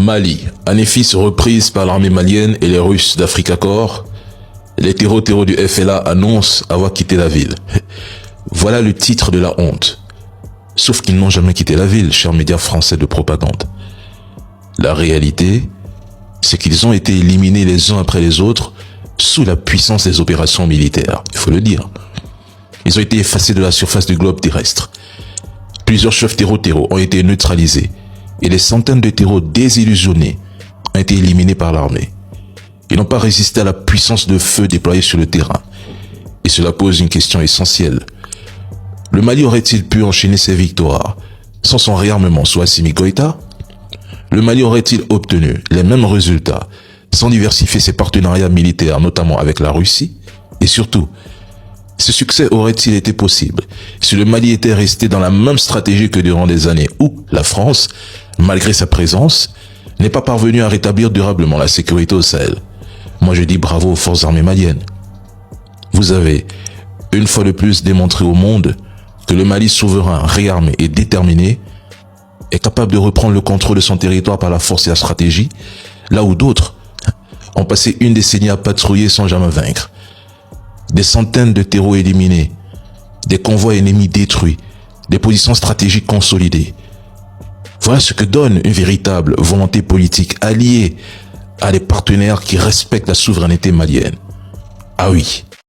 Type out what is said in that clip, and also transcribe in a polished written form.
Mali, Anéfis reprise par l'armée malienne et les Russes d'Africa Corps. Les terreaux du FLA annoncent avoir quitté la ville. Voilà le titre de la honte. Sauf qu'ils n'ont jamais quitté la ville, chers médias français de propagande. La réalité, c'est qu'ils ont été éliminés les uns après les autres sous la puissance des opérations militaires, il faut le dire. Ils ont été effacés de la surface du globe terrestre. Plusieurs chefs terreaux ont été neutralisés et des centaines de terreaux désillusionnés ont été éliminés par l'armée. Ils n'ont pas résisté à la puissance de feu déployée sur le terrain. Et cela pose une question essentielle. Le Mali aurait-il pu enchaîner ses victoires sans son réarmement sous Assimi Goïta? Le Mali aurait-il obtenu les mêmes résultats sans diversifier ses partenariats militaires, notamment avec la Russie? Et surtout, ce succès aurait-il été possible si le Mali était resté dans la même stratégie que durant des années où la France, malgré sa présence, n'est pas parvenue à rétablir durablement la sécurité au Sahel? Moi je dis bravo aux forces armées maliennes. Vous avez, une fois de plus, démontré au monde que le Mali souverain, réarmé et déterminé est capable de reprendre le contrôle de son territoire par la force et la stratégie, là où d'autres ont passé une décennie à patrouiller sans jamais vaincre. Des centaines de terreaux éliminés, des convois ennemis détruits, des positions stratégiques consolidées. Voilà ce que donne une véritable volonté politique alliée à des partenaires qui respectent la souveraineté malienne. Ah oui,